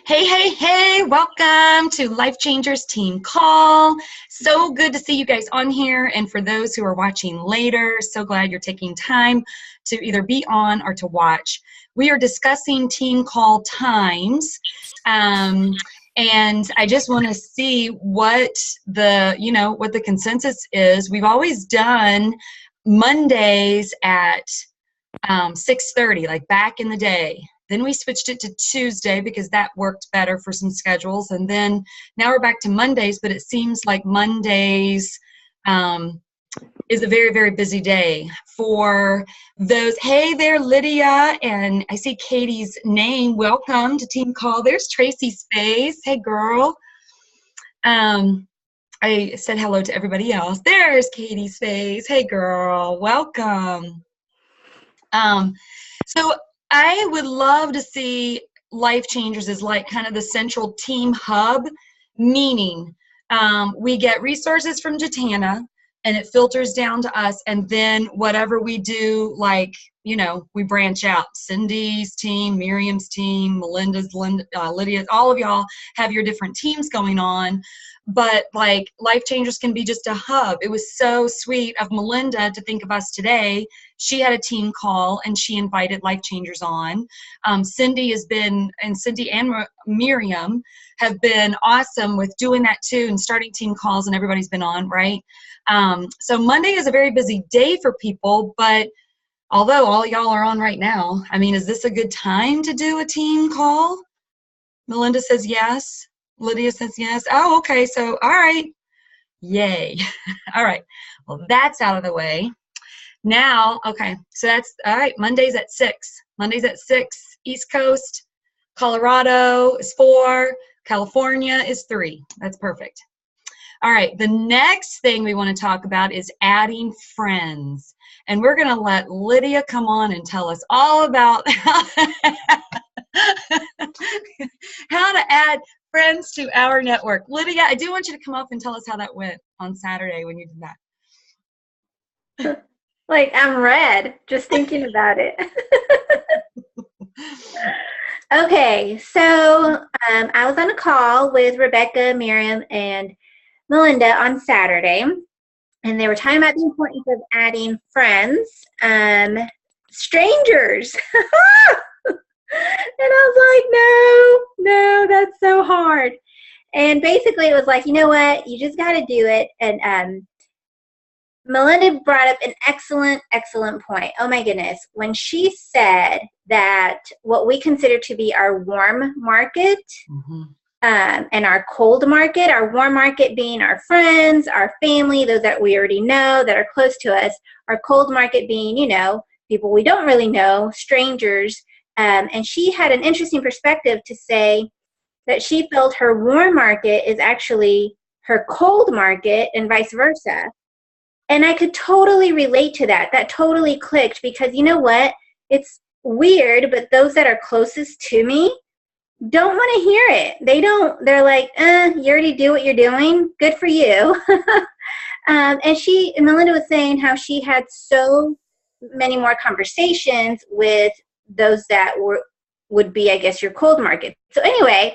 Hey, hey, hey, welcome to Life Changers Team Call. So good to see you guys on here. And for those who are watching later, so glad you're taking time to either be on or to watch. We are discussing team call times. And I just want to see what the consensus is. We've always done Mondays at 6:30, like back in the day. Then we switched it to Tuesday because that worked better for some schedules. And then now we're back to Mondays, but it seems like Mondays is a very, very busy day for those. Hey there, Lydia. And I see Katie's name. Welcome to Team Call. There's Tracy's face. Hey, girl. I said hello to everybody else. There's Katie's face. Hey, girl. Welcome. So I would love to see Life Changers as like kind of the central team hub, meaning we get resources from Jatana and it filters down to us, and then whatever we do, like, we branch out. Cindy's team, Miriam's team, Lydia's, all of y'all have your different teams going on. But like Life Changers can be just a hub. It was so sweet of Melinda to think of us today. She had a team call and she invited Life Changers on. Cindy and Miriam have been awesome with doing that too and starting team calls, and everybody's been on, right? So Monday is a very busy day for people, but although all y'all are on right now, I mean, is this a good time to do a team call? Melinda says yes. Lydia says yes. Oh, okay. So, all right. Yay. All right. Well, that's out of the way. Now, okay. So that's all right. Monday's at 6. Monday's at 6. East Coast. Colorado is 4. California is 3. That's perfect. All right. The next thing we want to talk about is adding friends. And we're going to let Lydia come on and tell us all about how to add friends to our network. Lydia, I do want you to come up and tell us how that went on Saturday when you did that. Like, I'm red just thinking about it. Okay, so I was on a call with Rebecca, Miriam, and Melinda on Saturday, and they were talking about the importance of adding friends, strangers. And I was like, no, that's so hard. And basically it was like, you know what? You just got to do it. And Melinda brought up an excellent point. Oh, my goodness. When she said that what we consider to be our warm market and our cold market, our warm market being our friends, our family, those that we already know that are close to us, our cold market being, people we don't really know, strangers. And she had an interesting perspective to say that she felt her warm market is actually her cold market and vice versa. And I could totally relate to that. That totally clicked because you know what? It's weird, but those that are closest to me don't want to hear it. They're like, you already do what you're doing. Good for you. And Melinda was saying how she had so many more conversations with those that would be, I guess, your cold market. So anyway,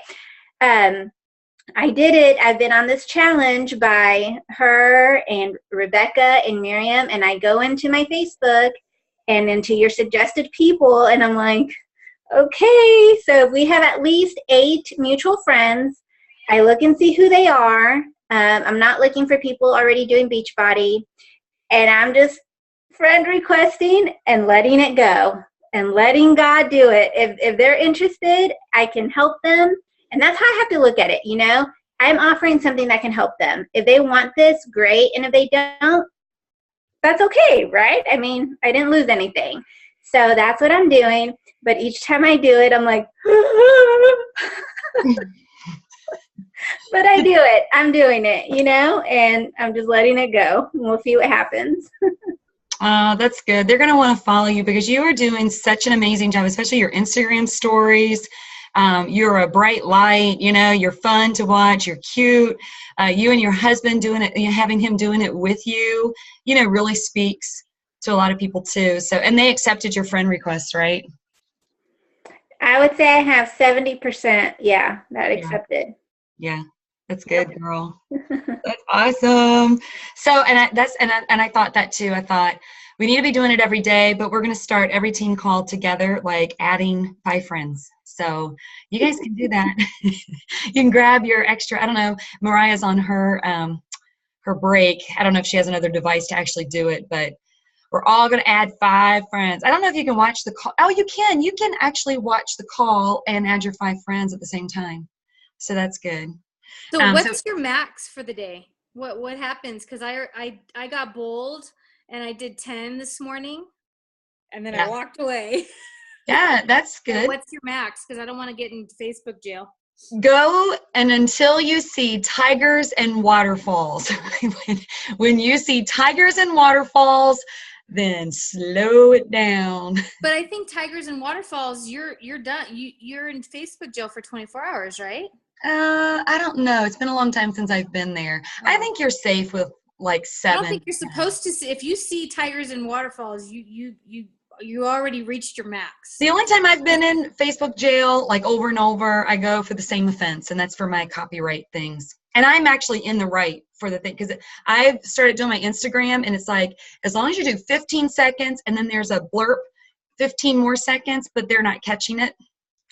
I did it. I've been on this challenge by her and Rebecca and Miriam, and I go into my Facebook and into your suggested people, and I'm like, okay, so if we have at least 8 mutual friends, I look and see who they are. I'm not looking for people already doing Beachbody, and I'm just friend requesting and letting it go. And letting God do it. If they're interested, I can help them. And that's how I have to look at it, I'm offering something that can help them. If they want this, great. And if they don't, that's okay, right? I mean, I didn't lose anything. So that's what I'm doing. But each time I do it, I'm like, but I do it. I'm doing it, and I'm just letting it go. And we'll see what happens. Oh, that's good. They're going to want to follow you because you are doing such an amazing job, especially your Instagram stories. You're a bright light, you're fun to watch. You're cute. You and your husband doing it, having him doing it with you, really speaks to a lot of people too. So, and they accepted your friend request, right? I would say I have 70%. Yeah, that Yeah. accepted. Yeah. That's good, girl. That's awesome. So, and I thought that too. I thought we need to be doing it every day, but we're going to start every team call together, like adding 5 friends. So you guys can do that. You can grab your extra. I don't know. Mariah's on her break. I don't know if she has another device to actually do it, but we're all going to add 5 friends. I don't know if you can watch the call. Oh, you can. You can actually watch the call and add your 5 friends at the same time. So that's good. So So what's your max for the day? What happens? Because I got bold and I did 10 this morning, and then Yeah. I walked away. yeah, that's So good. what's your max? Because I don't want to get in Facebook jail. Go and until you see tigers and waterfalls. when you see tigers and waterfalls, then slow it down. But I think tigers and waterfalls, you're done. You're in Facebook jail for 24 hours, right? I don't know. It's been a long time since I've been there. I think you're safe with like 7. I don't think you're supposed to see. If you see tigers and waterfalls, you already reached your max. The only time I've been in Facebook jail, like over and over, I go for the same offense, and that's for my copyright things. And I'm actually in the right for the thing, because I've started doing my Instagram, and it's like, as long as you do 15 seconds, and then there's a blurb, 15 more seconds, but they're not catching it.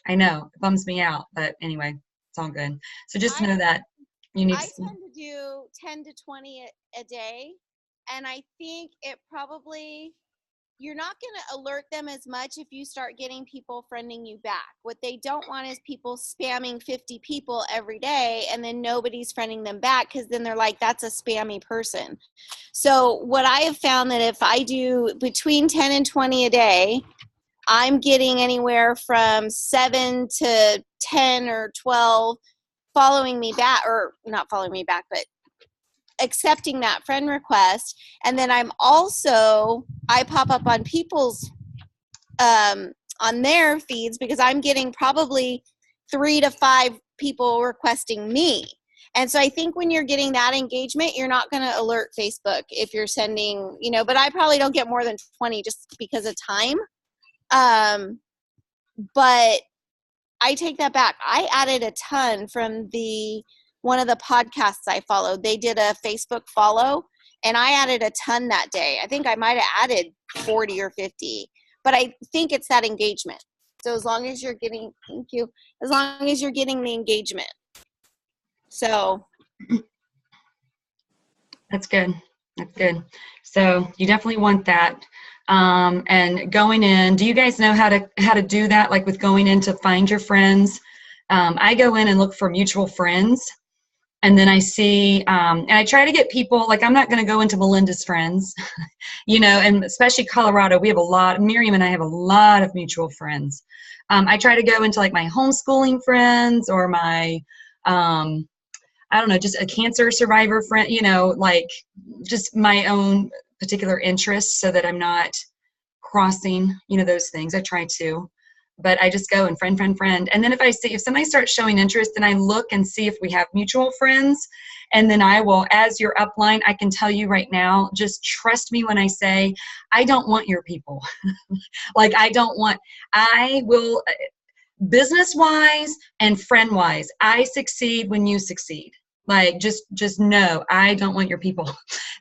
I know, it bums me out, but anyway, it's all good. So just know that you need I to. tend to do 10 to 20 a day, and I think it probably, you're not going to alert them as much if you start getting people friending you back. What they don't want is people spamming 50 people every day and then nobody's friending them back, because then they're like, that's a spammy person. So what I have found, that if I do between 10 and 20 a day, I'm getting anywhere from 7 to 10 or 12 following me back, or not following me back, but accepting that friend request. And then I pop up on people's on their feeds, because I'm getting probably 3 to 5 people requesting me. And so I think when you're getting that engagement, you're not going to alert Facebook if you're sending, but I probably don't get more than 20 just because of time. But I take that back. I added a ton from one of the podcasts I followed. They did a Facebook follow, and I added a ton that day. I think I might have added 40 or 50, but I think it's that engagement. So as long as you're getting, thank you, as long as you're getting the engagement. So. That's good. That's good. So you definitely want that. And going in, do you guys know how to do that? Like with going in to find your friends? I go in and look for mutual friends, and then I see, and I try to get people, like I'm not going to go into Melinda's friends, and especially Colorado, we have Miriam and I have a lot of mutual friends. I try to go into like my homeschooling friends, or my, I don't know, just a cancer survivor friend, like just my own particular interests, so that I'm not crossing, those things. I try to, but I just go and friend. And then if somebody starts showing interest, then I look and see if we have mutual friends. And then I will, as your upline, I can tell you right now, just trust me when I say, I don't want your people. Like I will, business-wise and friend-wise, I succeed when you succeed. Like, just know, I don't want your people.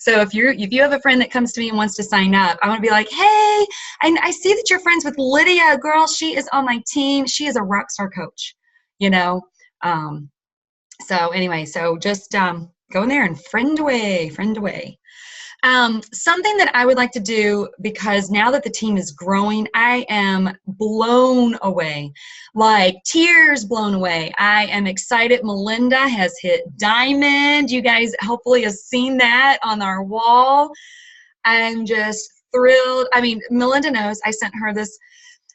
So if you have a friend that comes to me and wants to sign up, I want to be like, hey, I see that you're friends with Lydia. Girl, she is on my team. She is a rock star coach, So anyway, so just go in there and friend away. Something that I would like to do, because now that the team is growing, I am blown away, like tears blown away. I am excited. Melinda has hit diamond. You guys hopefully have seen that on our wall. I'm just thrilled. I mean, Melinda knows I sent her this.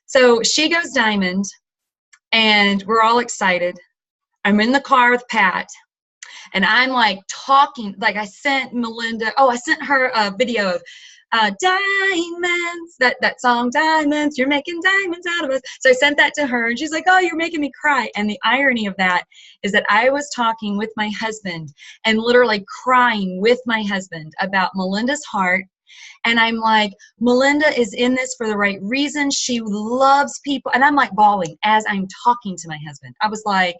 So she goes diamond, and we're all excited. I'm in the car with Pat. And I'm like talking, like I sent her a video of Diamonds, that song, Diamonds, you're making diamonds out of us. So I sent that to her, and she's like, oh, you're making me cry. And the irony of that is that I was talking with my husband and literally crying with my husband about Melinda's heart And I'm like, Melinda is in this for the right reason. She loves people. And I'm like bawling as I'm talking to my husband. I was like,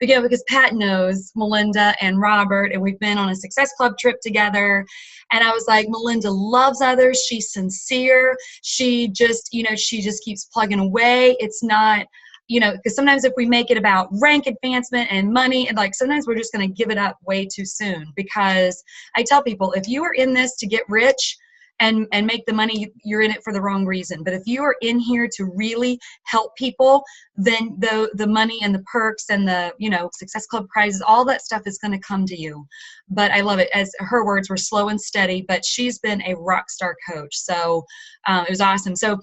again, because Pat knows Melinda and Robert, and we've been on a Success Club trip together. And I was like, Melinda loves others. She's sincere. She just, she just keeps plugging away. It's not, because sometimes if we make it about rank advancement and money, and like sometimes we're just going to give it up way too soon. Because I tell people, if you are in this to get rich and make the money, you're in it for the wrong reason. But if you are in here to really help people, then the money and the perks and the, Success Club prizes, all that stuff is going to come to you. But I love it. As her words were, slow and steady, but she's been a rock star coach. So it was awesome. So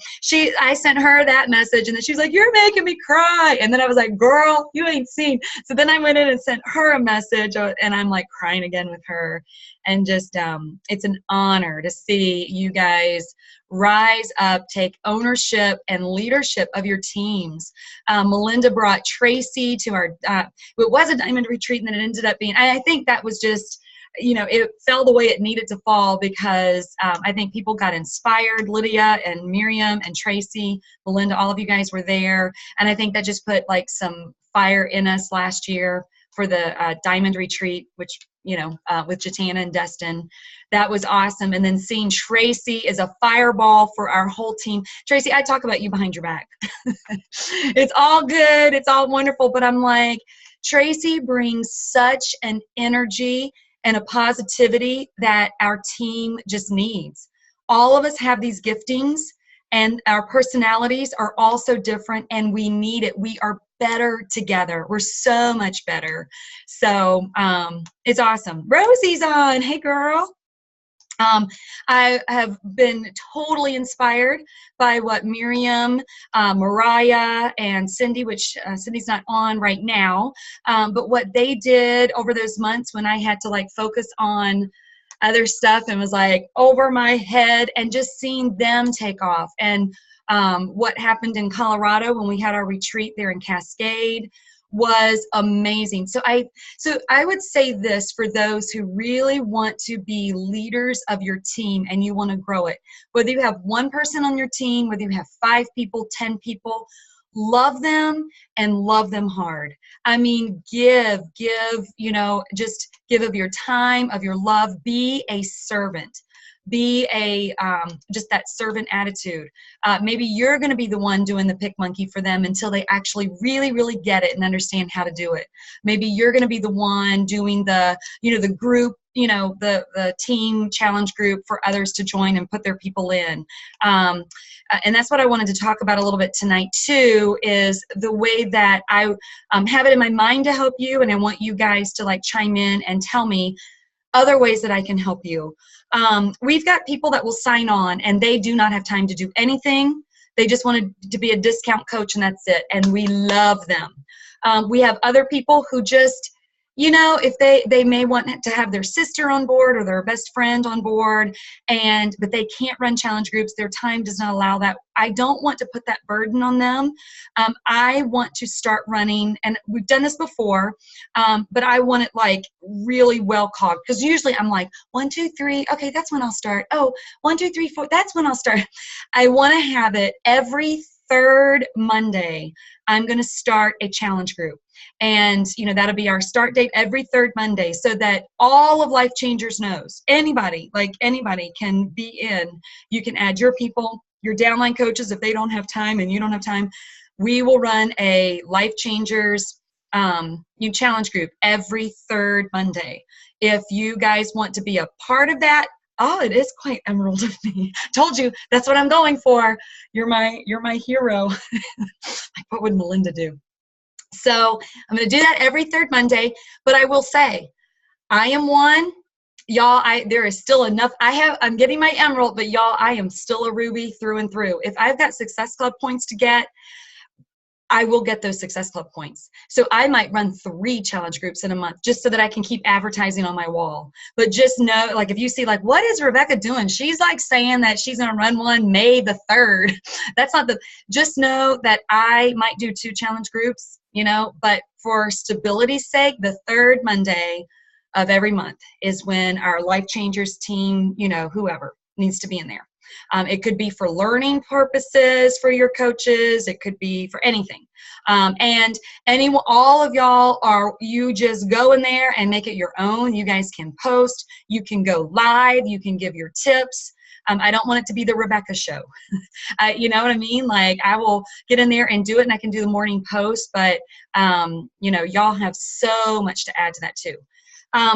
I sent her that message, and then she's like, you're making me cry. And then I was like, girl, you ain't seen. So then I went in and sent her a message, and I'm like crying again with her. And just, it's an honor to see you guys rise up, take ownership and leadership of your teams. Melinda brought Tracy to our, it was a diamond retreat, and then it ended up being, I think that was just, it fell the way it needed to fall, because I think people got inspired. Lydia and Miriam and Tracy, Melinda, all of you guys were there. And I think that just put like some fire in us last year for the diamond retreat, which, with Jatana and Destin. That was awesome. And then seeing Tracy is a fireball for our whole team. Tracy, I talk about you behind your back. It's all good. It's all wonderful. But I'm like, Tracy brings such an energy and a positivity that our team just needs. All of us have these giftings, and our personalities are also different, and we need it. We are better together. We're so much better. So it's awesome. Rosie's on. Hey, girl. I have been totally inspired by what Miriam, Mariah, and Cindy, which Cindy's not on right now, but what they did over those months when I had to like focus on other stuff and was like over my head, and just seeing them take off. And what happened in Colorado when we had our retreat there in Cascade was amazing. So I would say this for those who really want to be leaders of your team and you want to grow it, whether you have one person on your team, whether you have 5 people, 10 people, love them and love them hard. I mean, give, just give of your time, of your love. Be a servant. Be just that servant attitude. Maybe you're going to be the one doing the pick monkey for them until they actually really, really get it and understand how to do it. Maybe you're going to be the one doing the group, the team challenge group for others to join and put their people in. And that's what I wanted to talk about a little bit tonight too, is the way that I have it in my mind to help you. And I want you guys to like chime in and tell me other ways that I can help you. We've got people that will sign on and they do not have time to do anything. They just wanted to be a discount coach and that's it. And we love them. We have other people who just, if they may want to have their sister on board or their best friend on board, but they can't run challenge groups. Their time does not allow that. I don't want to put that burden on them. I want to start running, and we've done this before, but I want it like really well cogged, because usually I'm like 1, 2, 3. Okay, that's when I'll start. Oh, 1, 2, 3, 4. That's when I'll start. I want to have it every third Monday. I'm going to start a challenge group. And, that'll be our start date every third Monday, so that all of Life Changers knows. Anybody can be in. You can add your people, your downline coaches, if they don't have time and you don't have time. We will run a Life Changers challenge group every third Monday. If you guys want to be a part of that, oh, it is quite emerald of me. Told you, that's what I'm going for. You're my hero. Like, what would Melinda do? So I'm going to do that every third Monday, but I will say, I am one. Y'all, there is still enough. I'm getting my emerald, but y'all, I am still a ruby through and through. If I've got Success Club points to get, I will get those Success Club points. So I might run 3 challenge groups in a month just so that I can keep advertising on my wall. But just know, like, if you see, like, what is Rebecca doing? She's like saying that she's going to run one May the 3rd. That's not just know that I might do 2 challenge groups, but for stability's sake, the 3rd Monday of every month is when our Life Changers team, whoever, needs to be in there. It could be for learning purposes for your coaches. It could be for anything. And anyone, all of y'all you just go in there and make it your own. You guys can post, you can go live, you can give your tips. I don't want it to be the Rebecca show. You know what I mean? Like, I will get in there and do it, and I can do the morning post, but you know, y'all have so much to add to that too.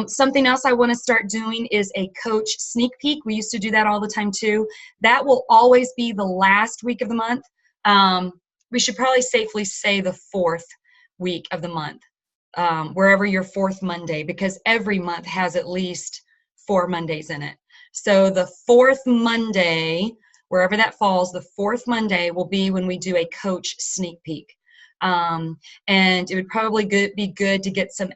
Something else I want to start doing is a coach sneak peek. We used to do that all the time too. That will always be the last week of the month. We should probably safely say the 4th week of the month, wherever your 4th Monday, because every month has at least 4 Mondays in it. So the 4th Monday, wherever that falls, the 4th Monday will be when we do a coach sneak peek. And it would probably be good to get some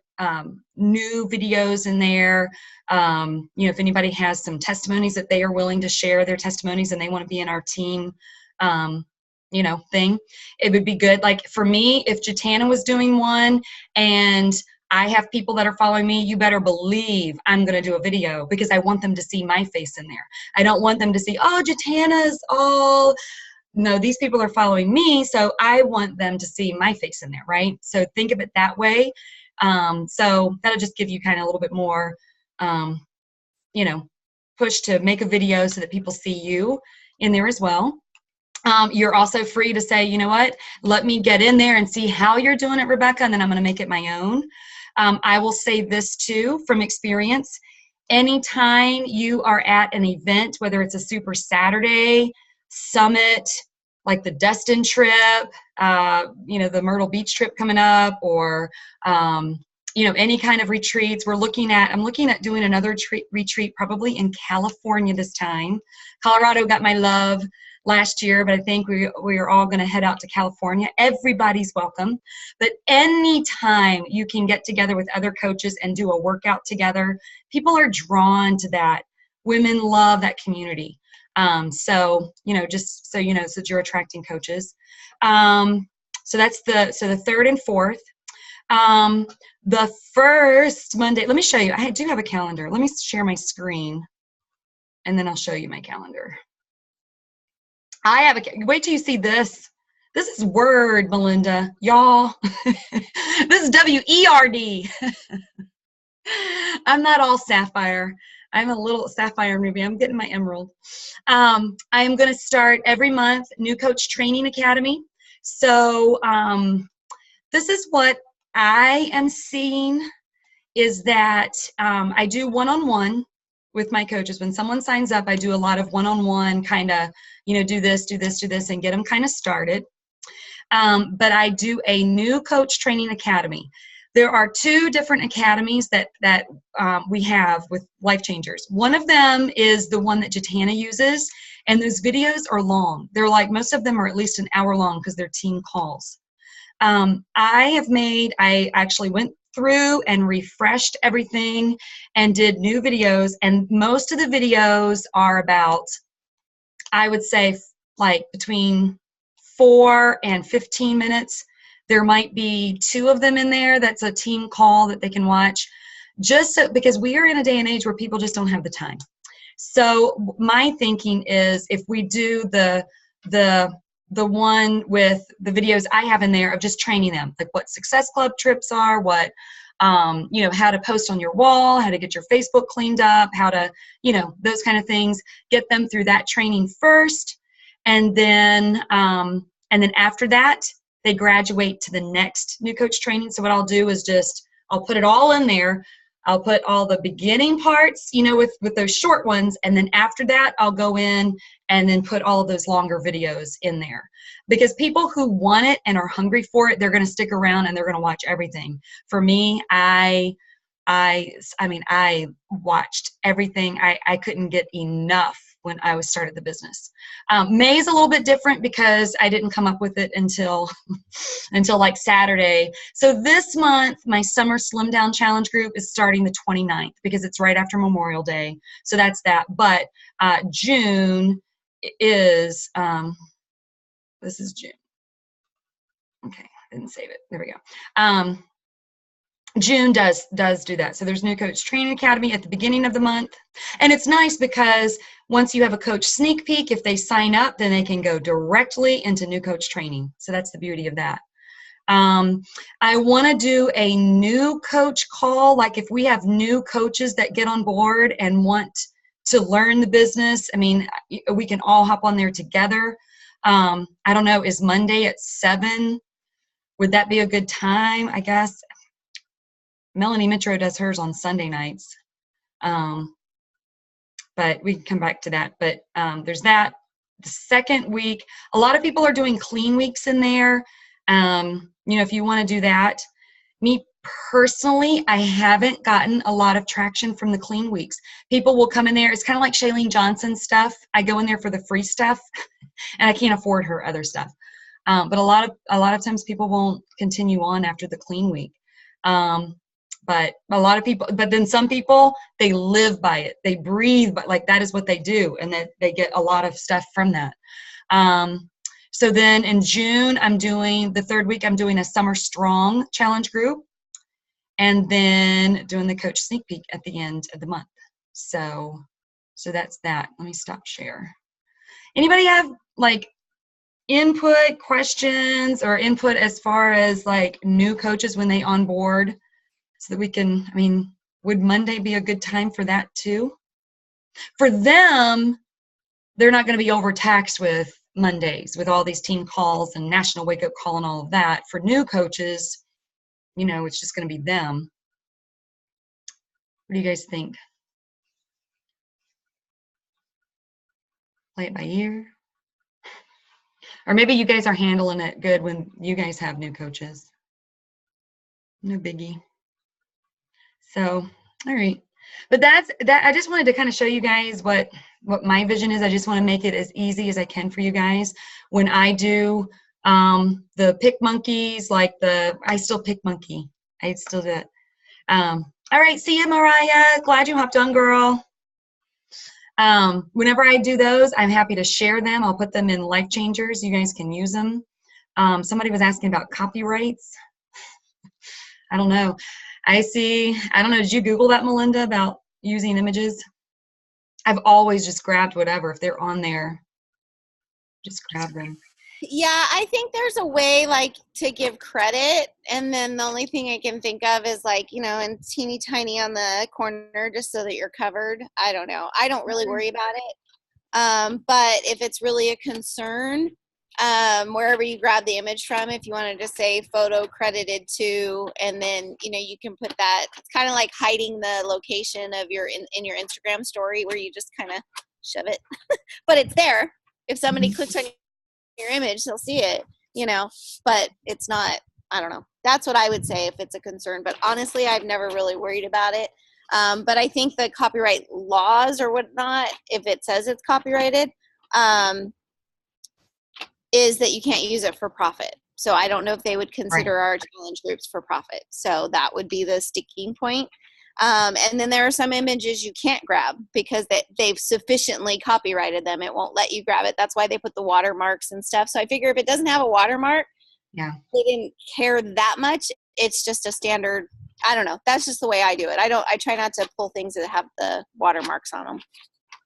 new videos in there. You know, if anybody has some testimonies that they are willing to share their testimonies and they want to be in our team, you know, thing, it would be good. Like for me, if Jatana was doing one and I have people that are following me, you better believe I'm going to do a video, because I want them to see my face in there. I don't want them to see, oh, Jatana's all... No, these people are following me, so I want them to see my face in there, right? So think of it that way. So that'll just give you kind of a little bit more, you know, push to make a video so that people see you in there as well. You're also free to say, you know what, let me get in there and see how you're doing it, Rebecca, and then I'm going to make it my own. I will say this too, from experience. Anytime you are at an event, whether it's a Super Saturday, Summit, like the Destin trip, you know, the Myrtle Beach trip coming up, or you know, any kind of retreats. I'm looking at doing another retreat probably in California this time. Colorado got my love last year, but I think we are all going to head out to California. Everybody's welcome. But anytime you can get together with other coaches and do a workout together, people are drawn to that. Women love that community. So, you know, just so you know, so that you're attracting coaches. So that's the 3rd and 4th. The 1st Monday, let me show you. I do have a calendar. Let me share my screen, and then I'll show you my calendar. I have wait till you see this. This is Word, Melinda, y'all. This is W-E-R-D. I'm not all sapphire. I'm a little sapphire ruby. I'm getting my emerald. I'm going to start every month New Coach Training Academy. So this is what I am seeing, is that I do one-on-one with my coaches. When someone signs up, I do a lot of one-on-one kind of, you know, do this, and get them kind of started. But I do a New Coach Training Academy. There are 2 different academies that we have with Life Changers. One of them is the one that Jatana uses, and those videos are long. They're like, most of them are at least an hour long because they're team calls. I actually went through and refreshed everything and did new videos, and most of the videos are about, I would say, like between 4 and 15 minutes. There might be 2 of them in there that's a team call that they can watch, just so, because we are in a day and age where people just don't have the time. So my thinking is, if we do the one with the videos I have in there of just training them, like what Success Club trips are, what you know, how to post on your wall, how to get your Facebook cleaned up, how to, you know, those kind of things, get them through that training first, and then after that, they graduate to the next New Coach Training. So what I'll do is I'll put it all in there. I'll put all the beginning parts, you know, with those short ones. And then after that, I'll go in and then put all of those longer videos in there. Because people who want it and are hungry for it, they're going to stick around and they're going to watch everything. For me, I mean, I watched everything. I couldn't get enough when I started the business. May is a little bit different because I didn't come up with it until like Saturday. So this month, my Summer Slim Down Challenge group is starting the 29th because it's right after Memorial Day. So that's that. But June is, this is June. Okay, I didn't save it. There we go. June does do that. So there's New Coach Training Academy at the beginning of the month. And it's nice because once you have a coach sneak peek, if they sign up, then they can go directly into New Coach Training. So that's the beauty of that. I want to do a new coach call. Like if we have new coaches that get on board and want to learn the business, I mean, we can all hop on there together. I don't know, is Monday at 7? Would that be a good time? I guess Melanie Mitro does hers on Sunday nights. But we can come back to that. But there's that. The second week, a lot of people are doing clean weeks in there. You know, if you want to do that. Me personally, I haven't gotten a lot of traction from the clean weeks. People will come in there. It's kind of like Shailene Johnson stuff. I go in there for the free stuff, and I can't afford her other stuff. But a lot of times people won't continue on after the clean week. But a lot of people, but then some people, they live by it. They breathe, but like that is what they do. And that they get a lot of stuff from that. So then in June, I'm doing the third week, I'm doing a Summer Strong challenge group. And then doing the coach sneak peek at the end of the month. So that's that. Let me stop share. Anybody have like input, questions, or input as far as like new coaches when they onboard, so that we can, I mean, would Monday be a good time for that too? For them, they're not going to be overtaxed with Mondays, with all these team calls and national wake up call and all of that. For new coaches, you know, it's just going to be them. What do you guys think? Play it by ear? Or maybe you guys are handling it good when you guys have new coaches. No biggie. So, all right. But that's that. I just wanted to kind of show you guys what my vision is. I just want to make it as easy as I can for you guys. When I do the pick monkeys, like I still pick monkey. I still do it. All right. See you, Mariah. Glad you hopped on, girl. Whenever I do those, I'm happy to share them. I'll put them in Life Changers. You guys can use them. Somebody was asking about copyrights. I don't know. I don't know, did you Google that, Melinda, about using images? I've always just grabbed whatever. If they're on there, just grab them. Yeah, I think there's a way like to give credit, and then the only thing I can think of is like, you know, and teeny tiny on the corner just so that you're covered. I don't know. I don't really worry about it. But if it's really a concern, wherever you grab the image from, if you wanted to say photo credited to, and then, you know, you can put that. It's kind of like hiding the location of your in your Instagram story where you just kind of shove it, but it's there. If somebody clicks on your image, they'll see it, you know, but it's not, I don't know. That's what I would say if it's a concern, but honestly, I've never really worried about it. But I think the copyright laws or whatnot, if it says it's copyrighted, is that you can't use it for profit. So I don't know if they would consider our challenge groups for profit. So that would be the sticking point. And then there are some images you can't grab because they've sufficiently copyrighted them. It won't let you grab it. That's why they put the watermarks and stuff. So I figure if it doesn't have a watermark, they didn't care that much. It's just a standard. I don't know. That's just the way I do it. I try not to pull things that have the watermarks on them.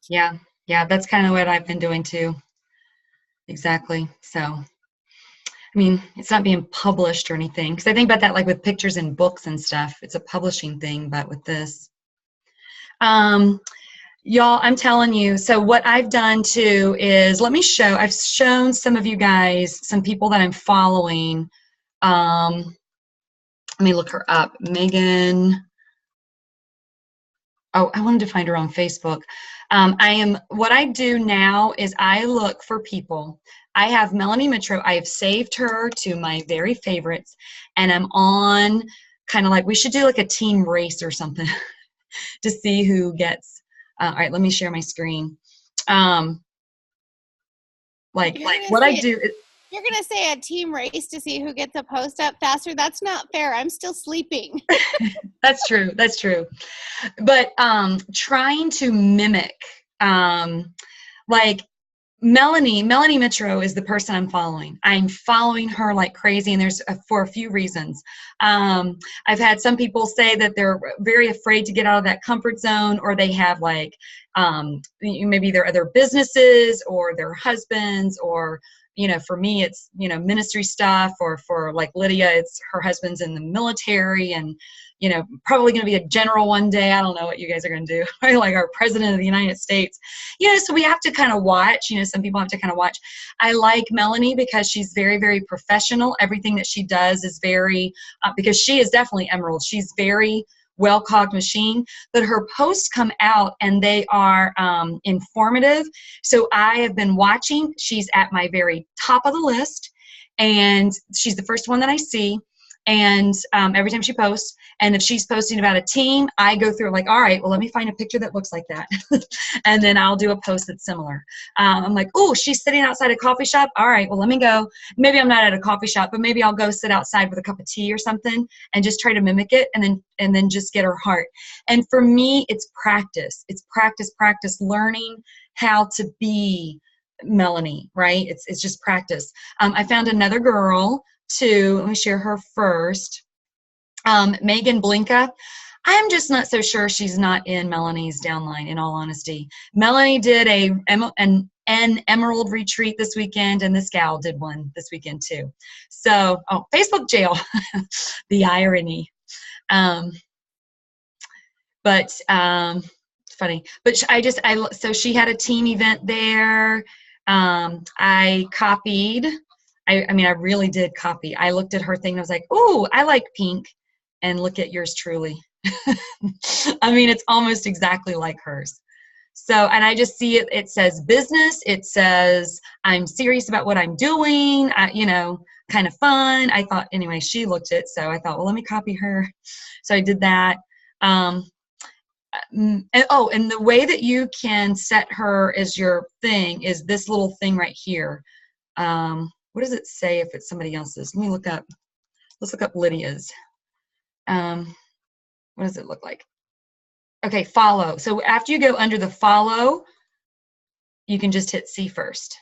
Yeah. That's kind of what I've been doing too. Exactly. So, I mean, it's not being published or anything. Because I think about that like with pictures and books and stuff. It's a publishing thing, but with this. Y'all, I'm telling you. So what I've done too is, I've shown some of you guys, some people that I'm following. Let me look her up. Megan. Oh, I wanted to find her on Facebook. What I do now is I look for people. I have Melanie Mitro. I have saved her to my very favorites, and I'm on kind of like, we should do like a team race or something to see who gets, all right, let me share my screen. Like what I do is, you're going to say a team race to see who gets a post up faster. That's not fair. I'm still sleeping. That's true. But trying to mimic, like Melanie Mitro is the person I'm following. I'm following her like crazy, and there's for a few reasons. I've had some people say that they're very afraid to get out of that comfort zone, or they have like maybe their other businesses or their husbands, or for me it's ministry stuff, or for like Lydia, it's her husband's in the military, and probably going to be a general one day. I don't know what you guys are going to do, right? Like our president of the United States. So we have to kind of watch, some people have to kind of watch. I like Melanie because she's very, very professional. Everything that she does is very, because she is definitely Emerald. She's very well-cogged machine, but her posts come out and they are informative. So I have been watching. She's at my very top of the list, and she's the first one that I see. And every time she posts, and if she's posting about a team, I go through like, all right, well, let me find a picture that looks like that. And then I'll do a post that's similar. I'm like, oh, she's sitting outside a coffee shop. All right, well, let me go. Maybe I'm not at a coffee shop, but maybe I'll go sit outside with a cup of tea or something and just try to mimic it, and then just get her heart. And for me, it's practice. It's practice, learning how to be Melanie, right? It's just practice. I found another girl too. Let me share her first. Megan Blinka. I'm just not so sure she's not in Melanie's downline, in all honesty. Melanie did an Emerald retreat this weekend, and this gal did one this weekend too. So, Facebook jail. The irony. But funny. But so she had a team event there. I copied. I really did copy. I looked at her thing and I was like, oh, I like pink. And look at yours truly. It's almost exactly like hers. So, and I just see it says business. It says, I'm serious about what I'm doing, kind of fun. I thought, anyway, she looked it. So I thought, well, let me copy her. So I did that. And the way that you can set her as your thing is this little thing right here. What does it say if it's somebody else's? Let me look up. Let's look up Lydia's. What does it look like? Okay, follow. So after you go under the follow, you can just hit see first.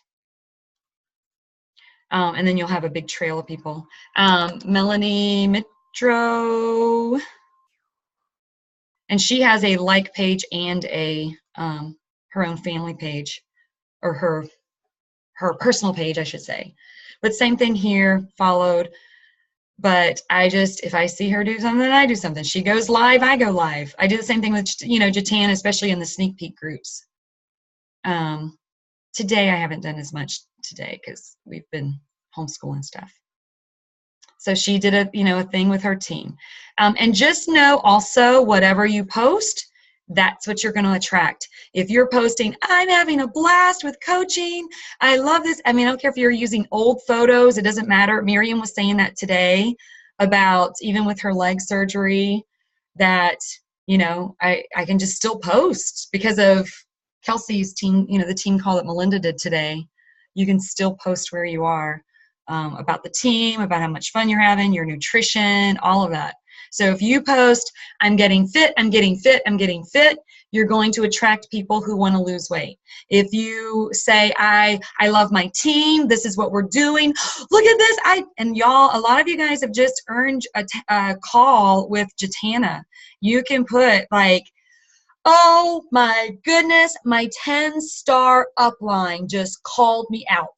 And then you'll have a big trail of people. Melanie Mitro. And she has a like page and a her own family page, or her personal page, I should say. But same thing here, followed. But if I see her do something, I do something. She goes live, I go live. I do the same thing with, Jatan, especially in the sneak peek groups. Today, I haven't done as much today because we've been homeschooling stuff. So she did a thing with her team. And just know also, whatever you post, that's what you're going to attract. If you're posting, I'm having a blast with coaching, I love this. I don't care if you're using old photos, it doesn't matter. Miriam was saying that today about even with her leg surgery, that, I can just still post because of Kelsey's team, the team call that Melinda did today. You can still post where you are, about the team, about how much fun you're having, your nutrition, all of that. So if you post, I'm getting fit, I'm getting fit, I'm getting fit, you're going to attract people who want to lose weight. If you say, I love my team, this is what we're doing, look at this, and y'all, a lot of you guys have just earned a call with Jatana. You can put like, oh my goodness, my 10-star upline just called me out.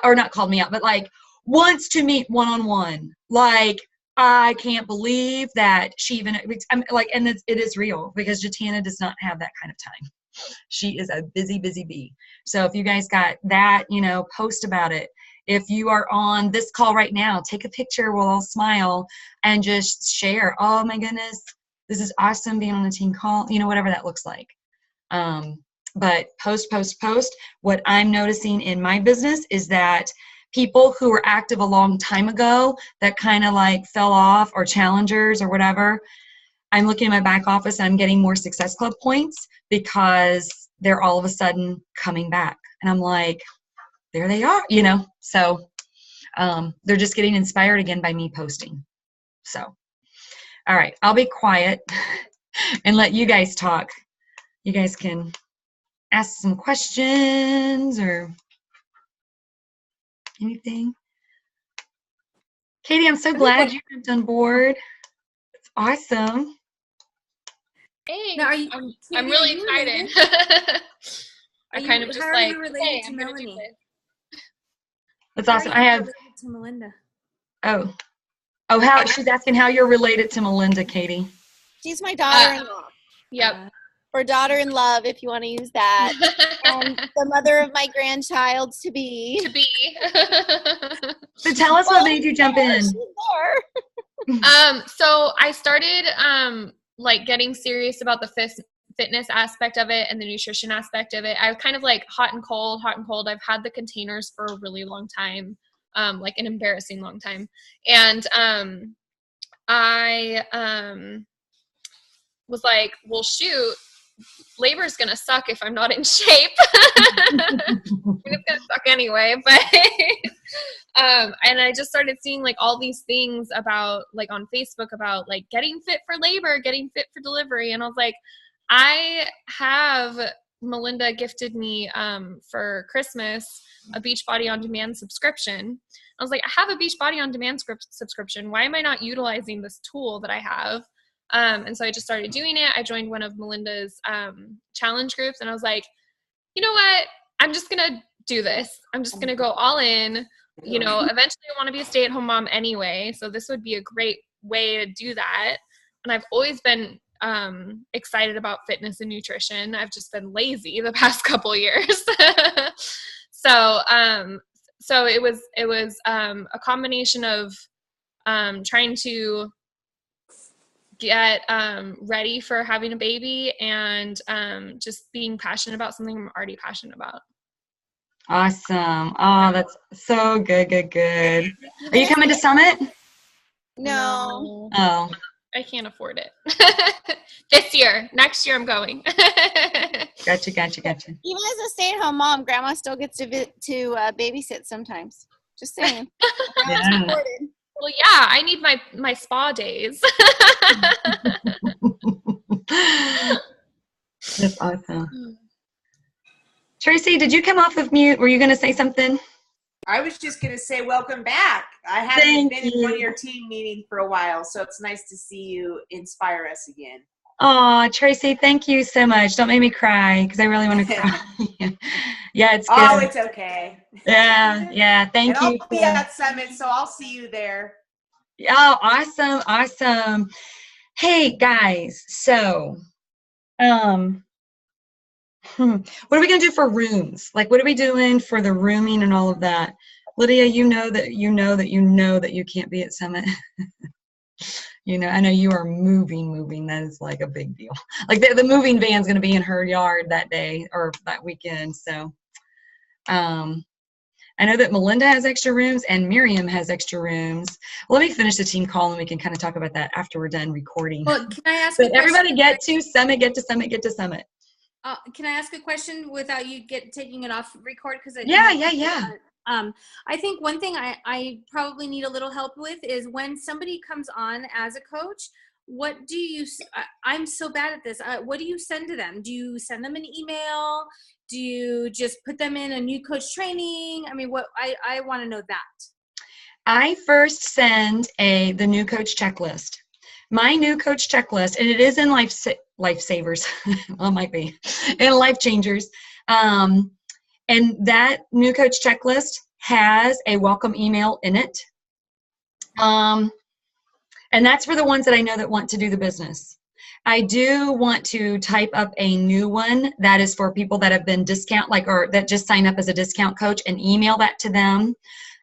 Or not called me out, but like wants to meet one-on-one. Like, I can't believe that she even, and it is real because Jatana does not have that kind of time. She is a busy, busy bee. So if you guys got that, post about it. If you are on this call right now, take a picture, we'll all smile and just share. Oh my goodness, this is awesome being on a team call, whatever that looks like. But post. What I'm noticing in my business is that people who were active a long time ago that kind of like fell off, or challengers or whatever, I'm looking at my back office and I'm getting more Success Club points because they're all of a sudden coming back. And I'm like, there they are, So they're just getting inspired again by me posting. So, all right, I'll be quiet and let you guys talk. You guys can ask some questions or anything? Katie, I'm so glad you jumped on board. It's awesome. Hey, Now, are you, I'm Katie, really are you excited. related? I kind of just How are like, you related hey, to I'm gonna do Melanie? this. That's How are awesome. you I have, related to Melinda? how she's asking how you're related to Melinda, Katie. She's my daughter-in-law. Yep. Or daughter-in-love, if you want to use that. And the mother of my grandchild to be. To be. So tell us what made you jump in. She's there. So I started like getting serious about the fitness aspect of it and the nutrition aspect of it. I was kind of like hot and cold. I've had the containers for a really long time, like an embarrassing long time. And I was like, well, shoot, labor is going to suck if I'm not in shape. It's going to suck anyway. But and I just started seeing like all these things about like on Facebook about like getting fit for labor, getting fit for delivery. And I was like, Melinda gifted me for Christmas a Beachbody On Demand subscription. I was like, I have a Beachbody On Demand subscription. Why am I not utilizing this tool that I have? And so I just started doing it. I joined one of Melinda's challenge groups, and I was like, you know what? I'm just going to do this. I'm just going to go all in. You know, eventually I want to be a stay-at-home mom anyway, so this would be a great way to do that. And I've always been excited about fitness and nutrition. I've just been lazy the past couple years. So it was a combination of trying to get ready for having a baby and just being passionate about something I'm already passionate about. Awesome. Oh, that's so good. Are you coming to Summit? No. Oh. I can't afford it. This year. Next year I'm going. Gotcha. Even as a stay-at-home mom, Grandma still gets to babysit sometimes. Just saying. Grandma's Yeah. supported. Well, yeah, I need my spa days. That's awesome. Tracy, did you come off of mute? Were you going to say something? I was just going to say welcome back. I haven't been in one of your team meetings for a while, so it's nice to see you inspire us again. Oh, Tracy, thank you so much. Don't make me cry because I really want to cry. Yeah, it's good. Oh, it's okay. Yeah. Thank you. I'll be at Summit, so I'll see you there. Oh, awesome. Hey, guys. So, what are we going to do for rooms? Like, what are we doing for the rooming and all of that? Lydia, you know that you can't be at Summit. You know, I know you are moving. That is like a big deal. Like the moving van's going to be in her yard that day or that weekend. So, I know that Melinda has extra rooms and Miriam has extra rooms. Well, let me finish the team call and we can kind of talk about that after we're done recording. Well, can I ask? But everybody get to Summit. Can I ask a question without you taking it off record? Because Yeah. I think one thing I probably need a little help with is when somebody comes on as a coach, what do you, I'm so bad at this. What do you send to them? Do you send them an email? Do you just put them in a new coach training? I mean, I want to know that. I first send the new coach checklist. My new coach checklist, and it is in Lifesavers. Well, it might be in Life Changers. And that new coach checklist has a welcome email in it. And that's for the ones that I know that want to do the business. I do want to type up a new one that is for people that have been or that just sign up as a discount coach, and email that to them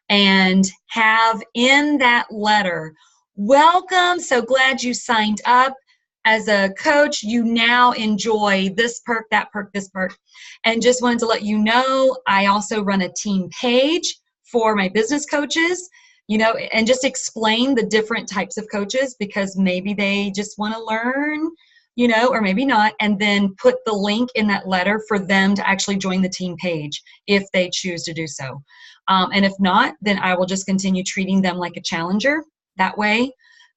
and have in that letter, welcome, so glad you signed up. As a coach, you now enjoy this perk, that perk, this perk. And just wanted to let you know, I also run a team page for my business coaches, you know, and just explain the different types of coaches because maybe they just want to learn, you know, or maybe not. And then put the link in that letter for them to actually join the team page if they choose to do so. And if not, then I will just continue treating them like a challenger that way.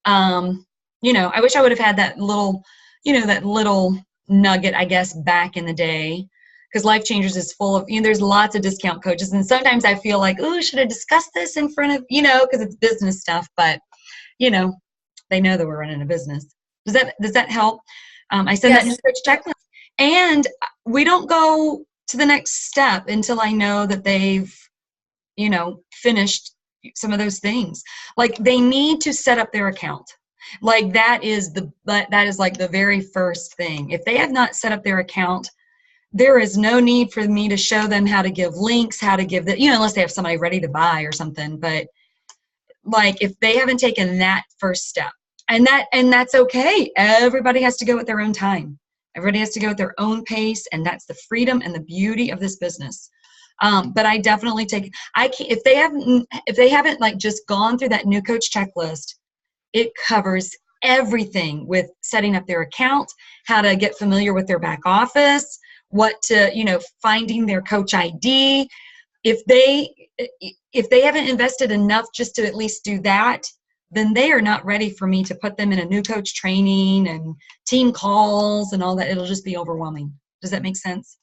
You know, I wish I would have had that little, you know, that little nugget, I guess, back in the day, because Life Changers is full of, there's lots of discount coaches. And sometimes I feel like, oh, should I discuss this in front of, because it's business stuff, but they know that we're running a business. Does that help? I send that new coach checklist, and we don't go to the next step until I know that they've, finished some of those things. Like, they need to set up their account. Like, that is like the very first thing. If they have not set up their account, there is no need for me to show them how to give links, how to give unless they have somebody ready to buy or something. But like, if they haven't taken that first step, and that's okay. Everybody has to go at their own time. Everybody has to go at their own pace, and that's the freedom and the beauty of this business. But I definitely if they haven't like just gone through that new coach checklist, it covers everything with setting up their account, how to get familiar with their back office, what to, finding their coach ID. If they haven't invested enough just to at least do that, then they are not ready for me to put them in a new coach training and team calls and all that. It'll just be overwhelming. Does that make sense?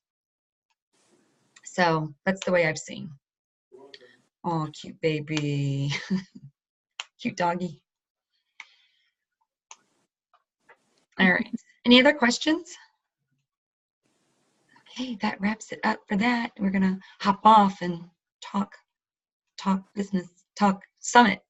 So that's the way I've seen. Oh, cute baby. Cute doggy. All right. Any other questions? Okay, that wraps it up for that. We're going to hop off and talk business, talk summit.